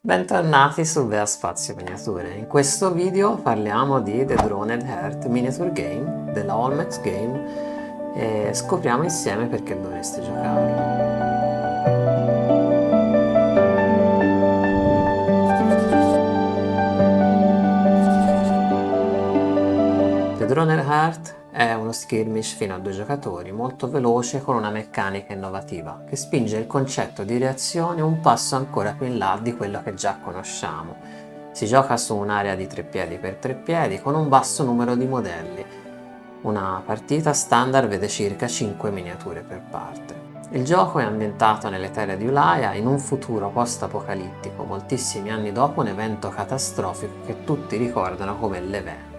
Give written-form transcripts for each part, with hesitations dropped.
Bentornati su Vea Spazio Miniature. In questo video parliamo di The Droned Heart Miniature Game della Olmex Game e scopriamo insieme perché dovreste giocarlo. The Droned Heart è uno skirmish fino a 2 giocatori, molto veloce con una meccanica innovativa che spinge il concetto di reazione un passo ancora più in là di quello che già conosciamo. Si gioca su un'area di 3 piedi per 3 piedi con un basso numero di modelli. Una partita standard vede circa 5 miniature per parte. Il gioco è ambientato nelle terre di Ulaia in un futuro post-apocalittico, moltissimi anni dopo un evento catastrofico che tutti ricordano come l'evento.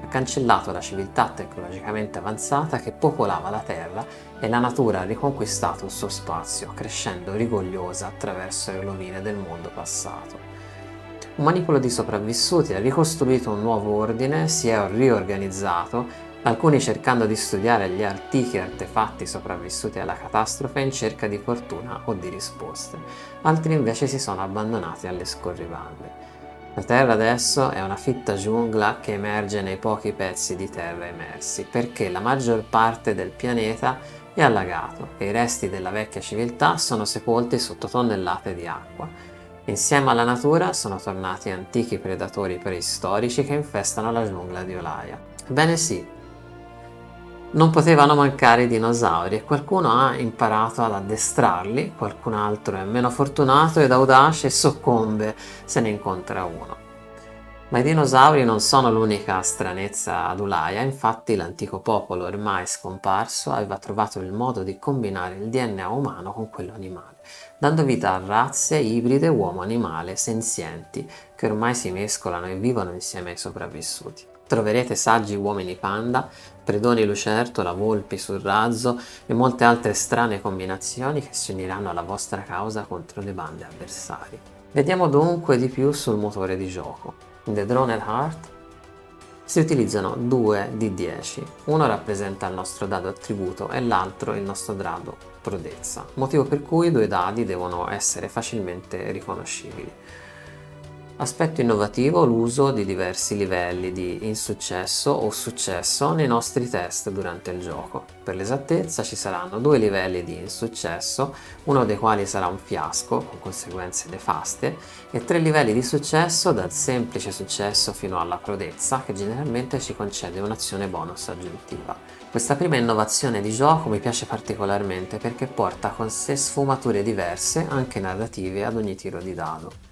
Ha cancellato la civiltà tecnologicamente avanzata che popolava la Terra e la natura ha riconquistato il suo spazio, crescendo rigogliosa attraverso le rovine del mondo passato. Un manipolo di sopravvissuti ha ricostruito un nuovo ordine, si è riorganizzato, alcuni cercando di studiare gli antichi artefatti sopravvissuti alla catastrofe in cerca di fortuna o di risposte, altri invece si sono abbandonati alle scorribande. La Terra adesso è una fitta giungla che emerge nei pochi pezzi di terra emersi, perché la maggior parte del pianeta è allagato e i resti della vecchia civiltà sono sepolti sotto tonnellate di acqua. Insieme alla natura sono tornati antichi predatori preistorici che infestano la giungla di Olaia. Ebbene sì, non potevano mancare i dinosauri e qualcuno ha imparato ad addestrarli, qualcun altro è meno fortunato ed audace e soccombe se ne incontra uno. Ma i dinosauri non sono l'unica stranezza ad Ulaia, infatti l'antico popolo ormai scomparso aveva trovato il modo di combinare il DNA umano con quello animale, dando vita a razze ibride uomo-animale senzienti che ormai si mescolano e vivono insieme ai sopravvissuti. Troverete saggi uomini panda, predoni lucertola, volpi sul razzo e molte altre strane combinazioni che si uniranno alla vostra causa contro le bande avversarie. Vediamo dunque di più sul motore di gioco. In The Droned Heart si utilizzano 2 di 10, uno rappresenta il nostro dado attributo e l'altro il nostro dado prodezza, motivo per cui i 2 dadi devono essere facilmente riconoscibili. Aspetto innovativo l'uso di diversi livelli di insuccesso o successo nei nostri test durante il gioco. Per l'esattezza ci saranno 2 livelli di insuccesso, uno dei quali sarà un fiasco con conseguenze nefaste e 3 livelli di successo dal semplice successo fino alla prodezza che generalmente ci concede un'azione bonus aggiuntiva. Questa prima innovazione di gioco mi piace particolarmente perché porta con sé sfumature diverse, anche narrative, ad ogni tiro di dado.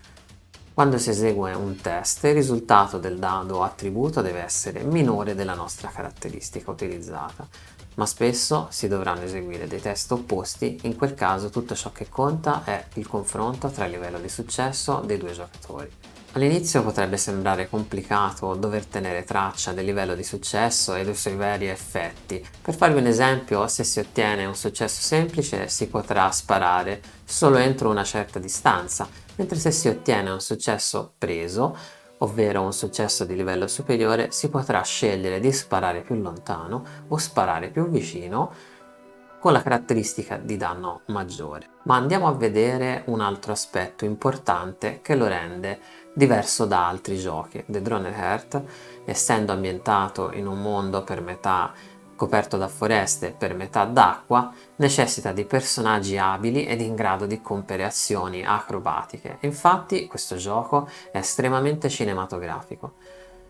Quando si esegue un test, il risultato del dado o attributo deve essere minore della nostra caratteristica utilizzata, ma spesso si dovranno eseguire dei test opposti, in quel caso tutto ciò che conta è il confronto tra il livello di successo dei 2 giocatori. All'inizio potrebbe sembrare complicato dover tenere traccia del livello di successo e dei suoi veri effetti. Per farvi un esempio, se si ottiene un successo semplice si potrà sparare solo entro una certa distanza, mentre se si ottiene un successo preso, ovvero un successo di livello superiore, si potrà scegliere di sparare più lontano o sparare più vicino con la caratteristica di danno maggiore. Ma andiamo a vedere un altro aspetto importante che lo rende diverso da altri giochi. The Droned Heart, essendo ambientato in un mondo per metà coperto da foreste e per metà d'acqua, necessita di personaggi abili ed in grado di compiere azioni acrobatiche. Infatti questo gioco è estremamente cinematografico.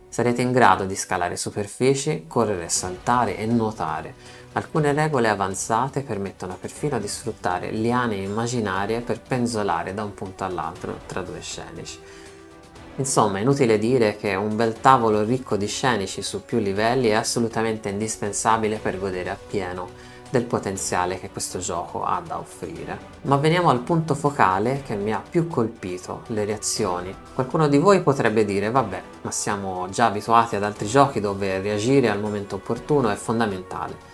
Sarete in grado di scalare superfici, correre, saltare e nuotare. Alcune regole avanzate permettono perfino di sfruttare liane immaginarie per penzolare da un punto all'altro tra 2 scenici. Insomma, è inutile dire che un bel tavolo ricco di scenici su più livelli è assolutamente indispensabile per godere appieno del potenziale che questo gioco ha da offrire. Ma veniamo al punto focale che mi ha più colpito, le reazioni. Qualcuno di voi potrebbe dire, vabbè, ma siamo già abituati ad altri giochi dove reagire al momento opportuno è fondamentale.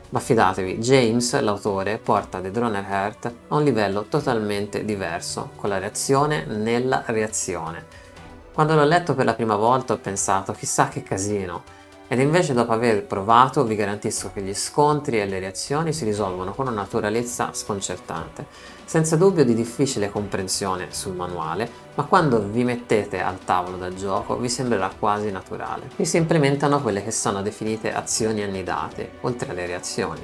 Ma fidatevi, James, l'autore, porta The Droned Heart a un livello totalmente diverso, con la reazione nella reazione. Quando l'ho letto per la prima volta ho pensato, chissà che casino, Ed invece dopo aver provato vi garantisco che gli scontri e le reazioni si risolvono con una naturalezza sconcertante, senza dubbio di difficile comprensione sul manuale, ma quando vi mettete al tavolo da gioco vi sembrerà quasi naturale. Vi si implementano quelle che sono definite azioni annidate, oltre alle reazioni.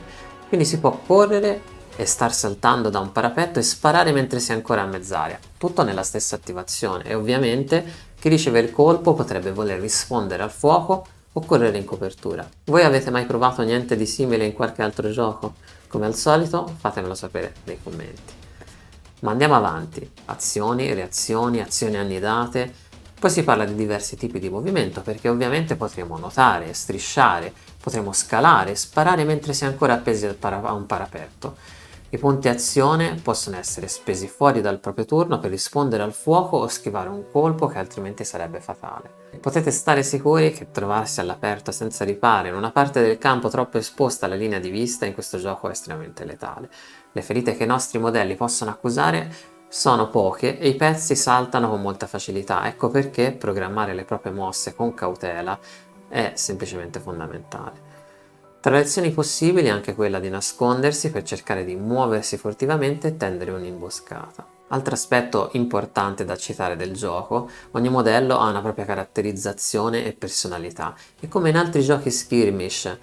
Quindi si può correre e star saltando da un parapetto e sparare mentre si è ancora a mezz'aria, tutto nella stessa attivazione, e ovviamente chi riceve il colpo potrebbe voler rispondere al fuoco o correre in copertura. Voi avete mai provato niente di simile in qualche altro gioco? Come al solito fatemelo sapere nei commenti. Ma andiamo avanti. Azioni, reazioni, azioni annidate. Poi si parla di diversi tipi di movimento, perché ovviamente potremo nuotare, strisciare, potremo scalare, sparare mentre si è ancora appesi a un parapetto. I punti azione possono essere spesi fuori dal proprio turno per rispondere al fuoco o schivare un colpo che altrimenti sarebbe fatale. Potete stare sicuri che trovarsi all'aperto senza riparo in una parte del campo troppo esposta alla linea di vista in questo gioco è estremamente letale. Le ferite che i nostri modelli possono accusare sono poche e i pezzi saltano con molta facilità, ecco perché programmare le proprie mosse con cautela è semplicemente fondamentale. Tra le azioni possibili anche quella di nascondersi per cercare di muoversi furtivamente e tendere un'imboscata. Altro aspetto importante da citare del gioco, ogni modello ha una propria caratterizzazione e personalità e come in altri giochi skirmish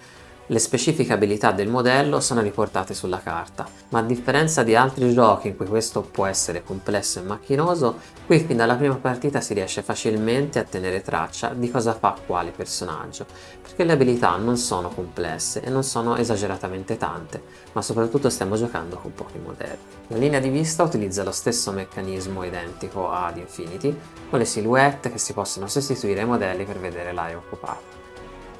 le specifiche abilità del modello sono riportate sulla carta, ma a differenza di altri giochi in cui questo può essere complesso e macchinoso, qui fin dalla prima partita si riesce facilmente a tenere traccia di cosa fa quale personaggio, perché le abilità non sono complesse e non sono esageratamente tante, ma soprattutto stiamo giocando con pochi modelli. La linea di vista utilizza lo stesso meccanismo identico ad Infinity, con le silhouette che si possono sostituire ai modelli per vedere l'area occupata.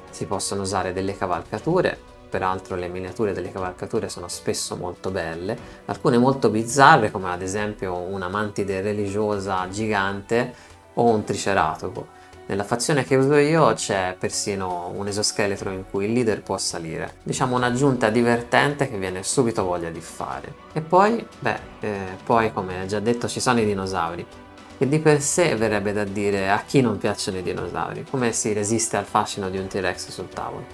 Si possono usare delle cavalcature, peraltro le miniature delle cavalcature sono spesso molto belle, alcune molto bizzarre come ad esempio una mantide religiosa gigante o un triceratopo. Nella fazione che uso io c'è persino un esoscheletro in cui il leader può salire. Diciamo un'aggiunta divertente che viene subito voglia di fare. E poi, poi come già detto ci sono i dinosauri. Che di per sé verrebbe da dire a chi non piacciono i dinosauri, come si resiste al fascino di un T-Rex sul tavolo.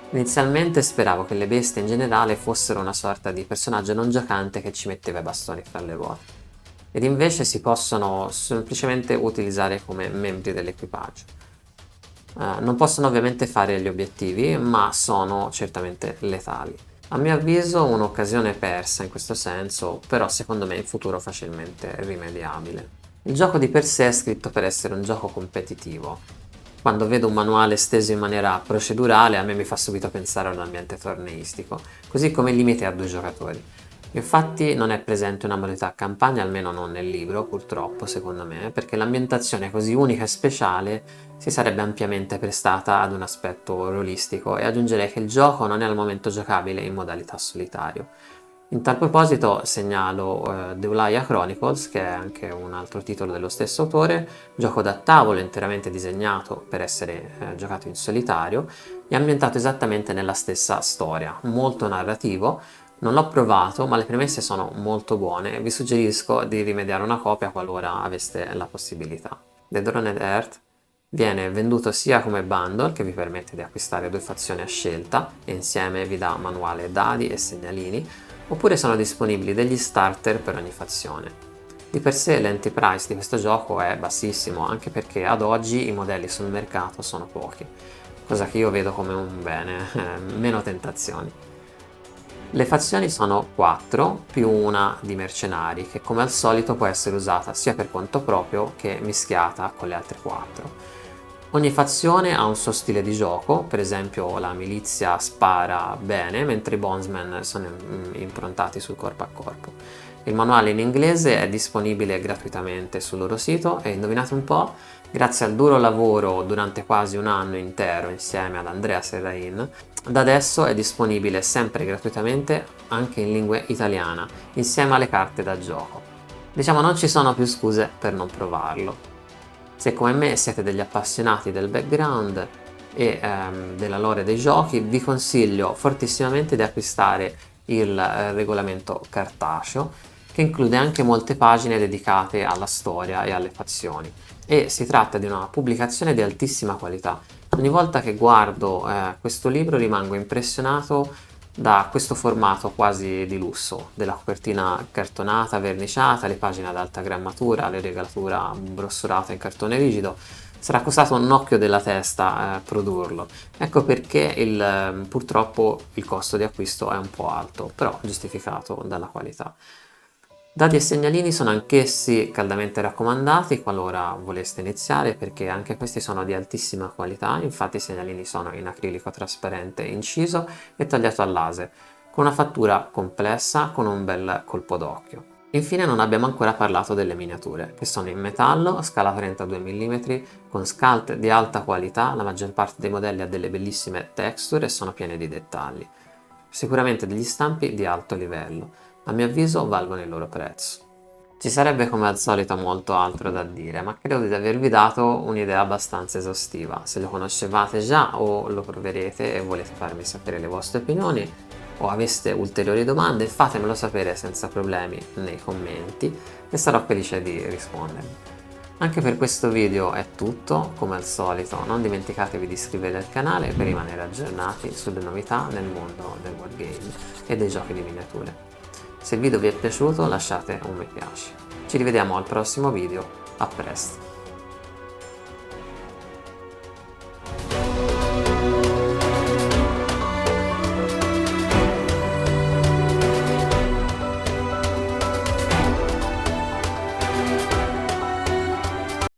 Inizialmente speravo che le bestie in generale fossero una sorta di personaggio non giocante che ci metteva i bastoni fra le ruote, ed invece si possono semplicemente utilizzare come membri dell'equipaggio. Non possono ovviamente fare gli obiettivi, ma sono certamente letali. A mio avviso un'occasione persa in questo senso, però secondo me in futuro facilmente rimediabile. Il gioco di per sé è scritto per essere un gioco competitivo. Quando vedo un manuale steso in maniera procedurale, a me mi fa subito pensare a un ambiente torneistico, così come il limite a 2 giocatori. Infatti non è presente una modalità campagna, almeno non nel libro, purtroppo, secondo me, perché l'ambientazione così unica e speciale si sarebbe ampiamente prestata ad un aspetto rolistico, e aggiungerei che il gioco non è al momento giocabile in modalità solitario. In tal proposito segnalo The Eulalia Chronicles, che è anche un altro titolo dello stesso autore, gioco da tavolo interamente disegnato per essere giocato in solitario e ambientato esattamente nella stessa storia, molto narrativo. Non l'ho provato, ma le premesse sono molto buone e vi suggerisco di rimediare una copia qualora aveste la possibilità. The Drowned Earth viene venduto sia come bundle, che vi permette di acquistare 2 fazioni a scelta e insieme vi dà manuale, dadi e segnalini, oppure sono disponibili degli starter per ogni fazione. Di per sé l'entry price di questo gioco è bassissimo, anche perché ad oggi i modelli sul mercato sono pochi, cosa che io vedo come un bene, meno tentazioni. Le fazioni sono 4 più una di mercenari, che come al solito può essere usata sia per conto proprio che mischiata con le altre 4. Ogni fazione ha un suo stile di gioco, per esempio la milizia spara bene, mentre i bondsmen sono improntati sul corpo a corpo. Il manuale in inglese è disponibile gratuitamente sul loro sito e indovinate un po', grazie al duro lavoro durante quasi un anno intero insieme ad Andrea Serrain, da adesso è disponibile sempre gratuitamente anche in lingua italiana, insieme alle carte da gioco. Diciamo non ci sono più scuse per non provarlo. Se come me siete degli appassionati del background e della lore dei giochi, vi consiglio fortissimamente di acquistare il regolamento cartaceo, che include anche molte pagine dedicate alla storia e alle fazioni, e si tratta di una pubblicazione di altissima qualità, Ogni volta che guardo questo libro rimango impressionato da questo formato quasi di lusso, della copertina cartonata, verniciata, le pagine ad alta grammatura, le rigalatura brossolate in cartone rigido. Sarà costato un occhio della testa produrlo. Ecco perché purtroppo il costo di acquisto è un po' alto, però giustificato dalla qualità. Dadi e segnalini sono anch'essi caldamente raccomandati qualora voleste iniziare, perché anche questi sono di altissima qualità. Infatti i segnalini sono in acrilico trasparente inciso e tagliato a laser, con una fattura complessa con un bel colpo d'occhio. Infine non abbiamo ancora parlato delle miniature, che sono in metallo a scala 32 mm, con sculpt di alta qualità. La maggior parte dei modelli ha delle bellissime texture e sono piene di dettagli. Sicuramente degli stampi di alto livello. A mio avviso valgono il loro prezzo. Ci sarebbe come al solito molto altro da dire, ma credo di avervi dato un'idea abbastanza esaustiva. Se lo conoscevate già o lo proverete e volete farmi sapere le vostre opinioni o aveste ulteriori domande, fatemelo sapere senza problemi nei commenti e sarò felice di rispondervi. Anche per questo video è tutto, come al solito non dimenticatevi di iscrivervi al canale per rimanere aggiornati sulle novità nel mondo del wargame e dei giochi di miniature. Se il video vi è piaciuto lasciate un mi piace. Ci rivediamo al prossimo video, a presto!